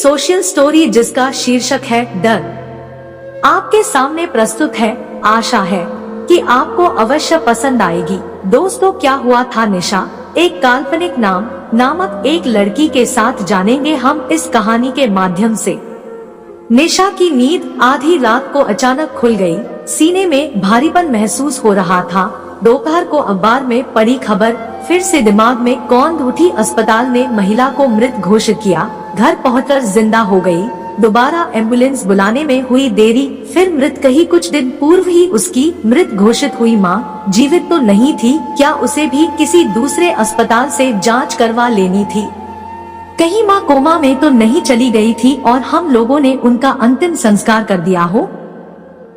Social story जिसका शीर्षक है डर, आपके सामने प्रस्तुत है। आशा है कि आपको अवश्य पसंद आएगी। दोस्तों, क्या हुआ था निशा, एक काल्पनिक नामक एक लड़की के साथ जानेंगे हम इस कहानी के माध्यम से। निशा की नींद आधी रात को अचानक खुल गई। सीने में भारीपन महसूस हो रहा था। दोपहर को अखबार में पढ़ी खबर फिर से दिमाग में कौंध उठी। अस्पताल ने महिला को मृत घोषित किया। घर पहुंचकर जिंदा हो गई। दोबारा एम्बुलेंस बुलाने में हुई देरी। फिर मृत कही कुछ दिन पूर्व ही उसकी मृत घोषित हुई माँ जीवित तो नहीं थी। क्या उसे भी किसी दूसरे अस्पताल से जांच करवा लेनी थी? कहीं माँ कोमा में तो नहीं चली गई थी और हम लोगों ने उनका अंतिम संस्कार कर दिया हो?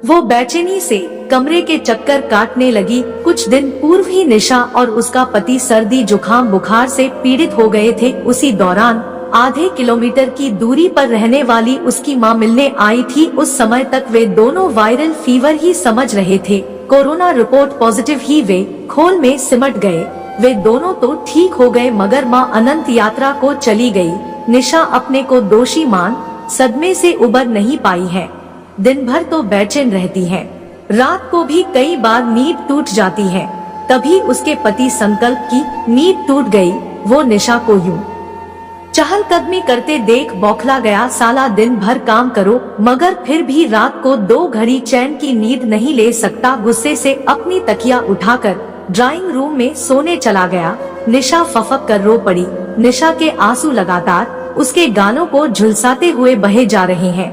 वो बेचैनी से कमरे के चक्कर काटने लगी। कुछ दिन पूर्व ही निशा और उसका पति सर्दी जुकाम बुखार से पीड़ित हो गए थे। उसी दौरान आधे किलोमीटर की दूरी पर रहने वाली उसकी माँ मिलने आई थी। उस समय तक वे दोनों वायरल फीवर ही समझ रहे थे। कोरोना रिपोर्ट पॉजिटिव ही वे खोल में सिमट गए। वे दोनों तो ठीक हो गए मगर माँ अनंत यात्रा को चली गई। निशा अपने को दोषी मान सदमे से उबर नहीं पाई है। दिन भर तो बेचैन रहती है। रात को भी कई बार नींद टूट जाती है। तभी उसके पति संकल्प की नींद टूट गई। वो निशा को यूं चहलकदमी करते देख बौखला गया। साला दिन भर काम करो मगर फिर भी रात को 2 घड़ी चैन की नींद नहीं ले सकता। गुस्से से अपनी तकिया उठाकर ड्राइंग रूम में सोने चला गया। निशा फफक कर रो पड़ी। निशा के आंसू लगातार उसके गालों को झुलसाते हुए बहे जा रहे हैं।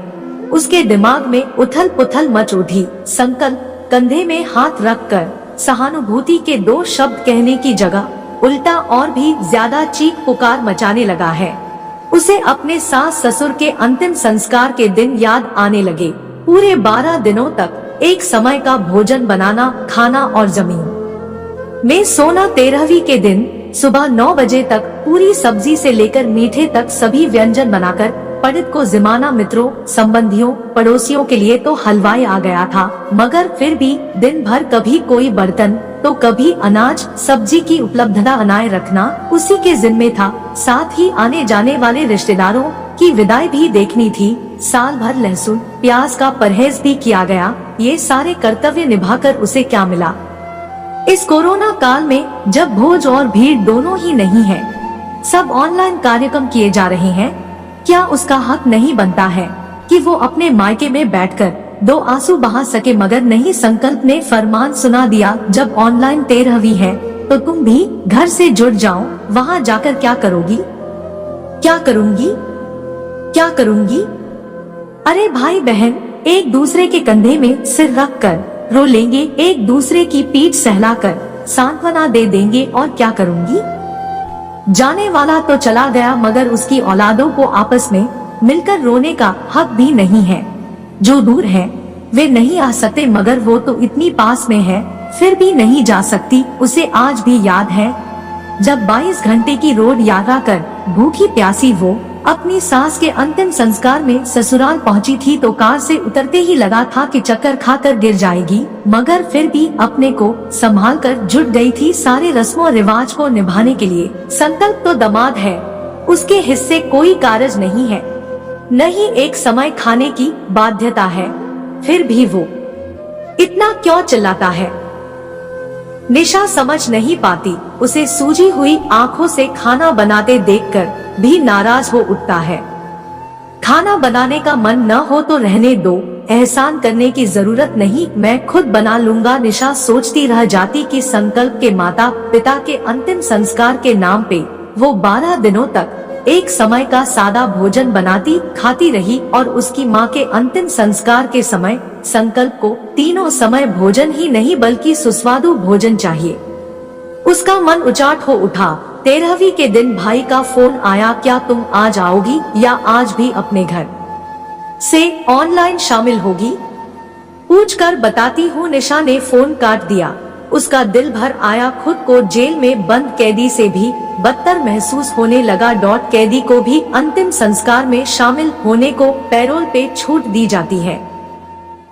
उसके दिमाग में उथल पुथल मच उठी। संकल्प कंधे में हाथ रखकर सहानुभूति के 2 शब्द कहने की जगह उल्टा और भी ज्यादा चीख पुकार मचाने लगा है। उसे अपने सास ससुर के अंतिम संस्कार के दिन याद आने लगे। पूरे 12 दिनों तक एक समय का भोजन बनाना, खाना और जमीन में सोना। 13वीं के दिन सुबह 9 बजे तक पूरी सब्जी से लेकर मीठे तक सभी व्यंजन बनाकर पंडित को जिमाना। मित्रों, संबंधियों, पड़ोसियों के लिए तो हलवाई आ गया था मगर फिर भी दिन भर कभी कोई बर्तन तो कभी अनाज सब्जी की उपलब्धता बनाए रखना उसी के जिम्मे था। साथ ही आने जाने वाले रिश्तेदारों की विदाई भी देखनी थी। साल भर लहसुन प्याज का परहेज भी किया गया। ये सारे कर्तव्य निभाकर उसे क्या मिला? इस कोरोना काल में जब भोज और भीड़ दोनों ही नहीं है, सब ऑनलाइन कार्यक्रम किए जा रहे हैं, क्या उसका हक नहीं बनता है कि वो अपने मायके में बैठकर 2 आंसू बहा सके? मगर नहीं, संकल्प ने फरमान सुना दिया, जब ऑनलाइन 13वीं है तो तुम भी घर से जुड़ जाओ। वहाँ जाकर क्या करोगी? क्या करूँगी? क्या करूँगी? अरे भाई बहन एक दूसरे के कंधे में सिर रख कर रो लेंगे, एक दूसरे की पीठ सहलाकर सांत्वना दे देंगे। और क्या करूँगी? जाने वाला तो चला गया मगर उसकी औलादों को आपस में मिलकर रोने का हक भी नहीं है। जो दूर है वे नहीं आ सकते मगर वो तो इतनी पास में है, फिर भी नहीं जा सकती। उसे आज भी याद है जब 22 घंटे की रोड यात्रा कर भूखी प्यासी वो अपनी सास के अंतिम संस्कार में ससुराल पहुंची थी तो कार से उतरते ही लगा था कि चक्कर खाकर गिर जाएगी मगर फिर भी अपने को संभाल कर जुट गई थी सारे रस्मों रिवाज को निभाने के लिए। संकल्प तो दामाद है, उसके हिस्से कोई कारज नहीं है, नहीं एक समय खाने की बाध्यता है, फिर भी वो इतना क्यों चिल्लाता है? निशा समझ नहीं पाती। उसे सूजी हुई आंखों से खाना बनाते देखकर भी नाराज हो उठता है। खाना बनाने का मन न हो तो रहने दो, एहसान करने की जरूरत नहीं, मैं खुद बना लूंगा। निशा सोचती रह जाती कि संकल्प के माता पिता के अंतिम संस्कार के नाम पे वो 12 दिनों तक एक समय का सादा भोजन बनाती खाती रही और उसकी माँ के अंतिम संस्कार के समय संकल्प को तीनों समय भोजन ही नहीं बल्कि सुस्वादु भोजन चाहिए। उसका मन उचाट हो उठा। 13वीं के दिन भाई का फोन आया, क्या तुम आज आओगी या आज भी अपने घर से ऑनलाइन शामिल होगी? पूछकर बताती हूँ। निशा ने फोन काट दिया। उसका दिल भर आया। खुद को जेल में बंद कैदी से भी बदतर महसूस होने लगा। कैदी को भी अंतिम संस्कार में शामिल होने को पैरोल पे छूट दी जाती है।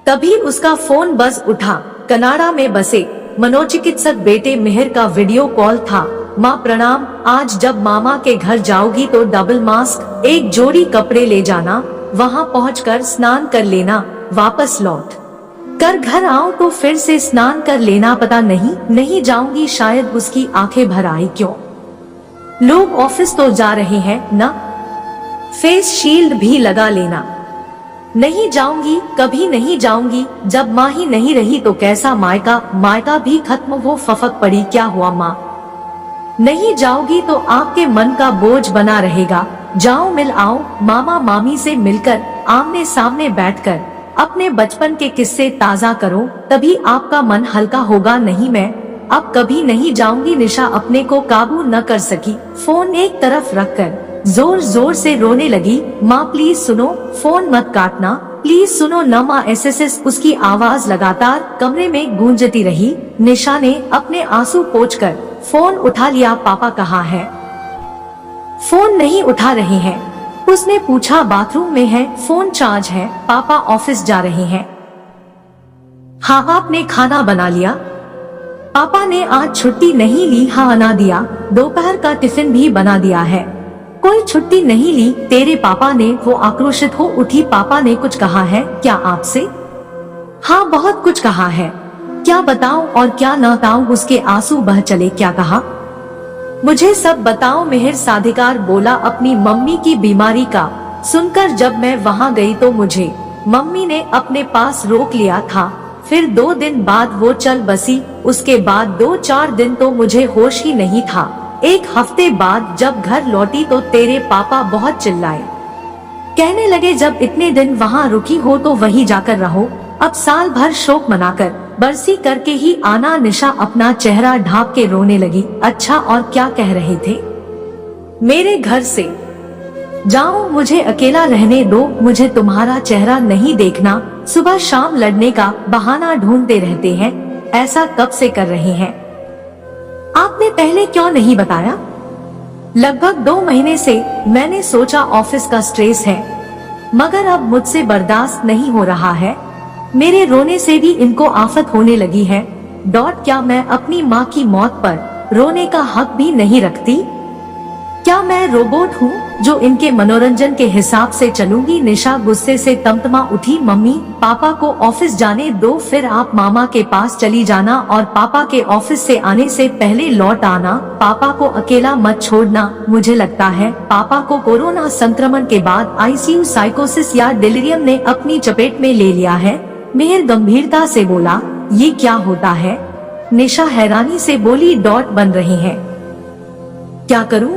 तभी उसका फोन बज उठा। कनाडा में बसे मनोचिकित्सक बेटे मेहर का वीडियो कॉल था। माँ प्रणाम, आज जब मामा के घर जाओगी तो डबल मास्क, एक जोड़ी कपड़े ले जाना, वहाँ पहुँचकर स्नान कर लेना, वापस लौट कर घर आओ तो फिर से स्नान कर लेना। पता नहीं जाऊंगी, शायद उसकी आंखें भर आई। क्यों? लोग ऑफिस तो जा रहे हैं ना, फेस शील्ड भी लगा लेना। नहीं जाऊंगी, कभी नहीं जाऊंगी, जब माँ ही नहीं रही तो कैसा मायका भी खत्म, वो फफक पड़ी। क्या हुआ माँ? नहीं जाओगी तो आपके मन का बोझ बना रहेगा, जाओ मिल आओ, मामा मामी से मिलकर आमने सामने बैठकर अपने बचपन के किस्से ताजा करो, तभी आपका मन हल्का होगा। नहीं मैं अब कभी नहीं जाऊंगी। निशा अपने को काबू न कर सकी, फोन एक तरफ रखकर जोर जोर से रोने लगी। माँ प्लीज सुनो, फोन मत काटना, प्लीज सुनो न माँ। एसएसएस उसकी आवाज लगातार कमरे में गूंजती रही। निशा ने अपने आंसू पोंछकर फोन उठा लिया। पापा कहाँ है? फोन नहीं उठा रहे हैं, उसने पूछा। बाथरूम में है, फोन चार्ज है, पापा ऑफिस जा रहे हैं। हाँ, आपने खाना बना लिया? पापा ने आज छुट्टी नहीं ली। हाँ ना दिया, दोपहर का टिफिन भी बना दिया है। कोई छुट्टी नहीं ली तेरे पापा ने? वो आक्रोशित हो उठी। पापा ने कुछ कहा है क्या आपसे? हाँ बहुत कुछ कहा है, क्या बताऊं और क्या न बताऊं? उसके आंसू बह चले। क्या कहा? मुझे सब बताओ, मिहिर साधिकार बोला। अपनी मम्मी की बीमारी का सुनकर जब मैं वहाँ गई तो मुझे मम्मी ने अपने पास रोक लिया था, फिर 2 दिन बाद वो चल बसी। उसके बाद 2-4 दिन तो मुझे होश ही नहीं था। 1 हफ्ते बाद जब घर लौटी तो तेरे पापा बहुत चिल्लाए, कहने लगे जब इतने दिन वहाँ रुकी हो तो वहीं जाकर रहो, अब साल भर शोक मनाकर बरसी करके ही आना। निशा अपना चेहरा ढांप के रोने लगी। अच्छा और क्या कह रहे थे? मेरे घर से जाओ, मुझे अकेला रहने दो, मुझे तुम्हारा चेहरा नहीं देखना। सुबह शाम लड़ने का बहाना ढूंढते रहते हैं, ऐसा कब से कर रहे हैं? आपने पहले क्यों नहीं बताया? लगभग 2 महीने से मैंने सोचा ऑफिस का स्ट्रेस है, मगर अब मुझसे बर्दाश्त नहीं हो रहा है। मेरे रोने से भी इनको आफत होने लगी है। क्या मैं अपनी माँ की मौत पर रोने का हक भी नहीं रखती? क्या मैं रोबोट हूँ जो इनके मनोरंजन के हिसाब से चलूंगी? निशा गुस्से से तमतमा उठी। मम्मी पापा को ऑफिस जाने दो, फिर आप मामा के पास चली जाना और पापा के ऑफिस से आने से पहले लौट आना। पापा को अकेला मत छोड़ना। मुझे लगता है पापा को कोरोना संक्रमण के बाद आईसीयू साइकोसिस या डिलीरियम ने अपनी चपेट में ले लिया है। मिहिर गंभीरता से बोला, ये क्या होता है? निशा हैरानी से बोली, बन रहे हैं। क्या करूं?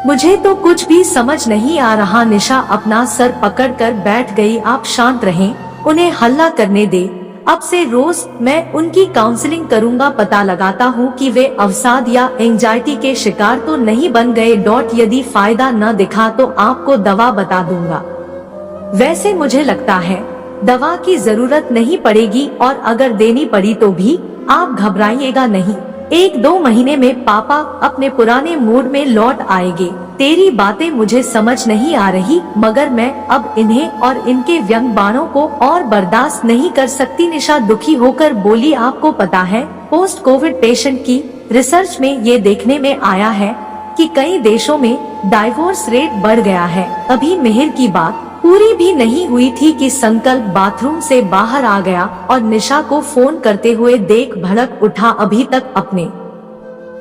मुझे तो कुछ भी समझ नहीं आ रहा। निशा अपना सर पकड़कर बैठ गई। आप शांत रहें, उन्हें हल्ला करने दे। अब से रोज मैं उनकी काउंसलिंग करूंगा, पता लगाता हूँ कि वे अवसाद या एंजाइटी के शिकार तो नहीं बन गए। यदि फायदा न दिखा तो आपको दवा बता दूंगा। वैसे मुझे लगता है दवा की जरूरत नहीं पड़ेगी, और अगर देनी पड़ी तो भी आप घबराइएगा नहीं। 1-2 महीने में पापा अपने पुराने मूड में लौट आएंगे। तेरी बातें मुझे समझ नहीं आ रही, मगर मैं अब इन्हें और इनके व्यंग बाणों को और बर्दाश्त नहीं कर सकती। निशा दुखी होकर बोली, आपको पता है पोस्ट कोविड पेशेंट की रिसर्च में ये देखने में आया है कि कई देशों में डाइवोर्स रेट बढ़ गया है। अभी मिहिर की बात पूरी भी नहीं हुई थी कि संकल्प बाथरूम से बाहर आ गया और निशा को फोन करते हुए देख भड़क उठा। अभी तक अपने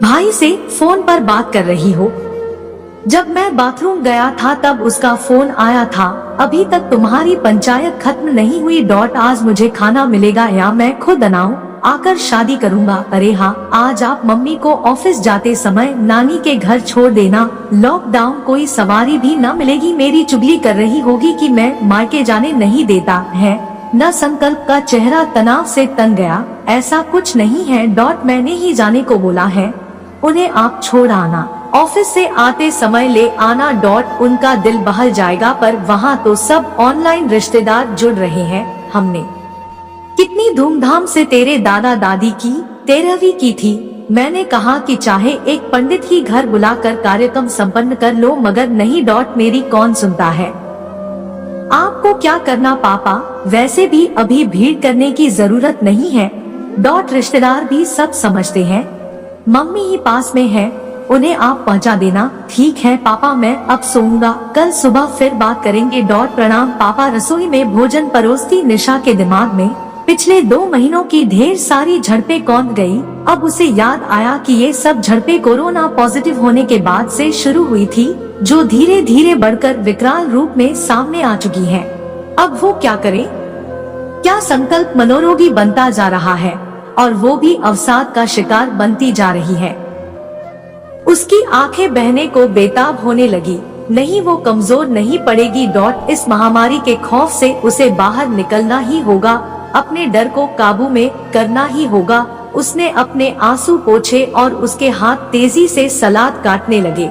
भाई से फोन पर बात कर रही हो? जब मैं बाथरूम गया था तब उसका फोन आया था। अभी तक तुम्हारी पंचायत खत्म नहीं हुई। आज मुझे खाना मिलेगा या मैं खुद बनाऊं? आकर शादी करूंगा। अरे हाँ, आज आप मम्मी को ऑफिस जाते समय नानी के घर छोड़ देना। लॉकडाउन, कोई सवारी भी न मिलेगी। मेरी चुगली कर रही होगी कि मैं मायके जाने नहीं देता है न? संकल्प का चेहरा तनाव से तन गया। ऐसा कुछ नहीं है। मैंने ही जाने को बोला है, उन्हें आप छोड़ आना, ऑफिस से आते समय ले आना। उनका दिल बहल जाएगा, पर वहाँ तो सब ऑनलाइन रिश्तेदार जुड़ रहे हैं। हमने कितनी धूमधाम से तेरे दादा दादी की 13वीं की थी। मैंने कहा कि चाहे एक पंडित ही घर बुलाकर कार्यक्रम संपन्न कर लो, मगर नहीं। मेरी कौन सुनता है? आपको क्या करना पापा, वैसे भी अभी भीड़ करने की जरूरत नहीं है। रिश्तेदार भी सब समझते हैं। मम्मी ही पास में है, उन्हें आप पहुंचा देना। ठीक है पापा, मैं अब सोऊंगा, कल सुबह फिर बात करेंगे। प्रणाम पापा। रसोई में भोजन परोसती निशा के दिमाग में पिछले 2 महीनों की ढेर सारी झड़पें कौंध गई। अब उसे याद आया कि ये सब झड़पें कोरोना पॉजिटिव होने के बाद से शुरू हुई थी, जो धीरे धीरे बढ़कर विकराल रूप में सामने आ चुकी है। अब वो क्या करे? क्या संकल्प मनोरोगी बनता जा रहा है और वो भी अवसाद का शिकार बनती जा रही है। उसकी आंखें बहने को बेताब होने लगी। नहीं, वो कमजोर नहीं पड़ेगी। इस महामारी के खौफ से उसे बाहर निकलना ही होगा, अपने डर को काबू में करना ही होगा। उसने अपने आंसू पोंछे और उसके हाथ तेजी से सलाद काटने लगे।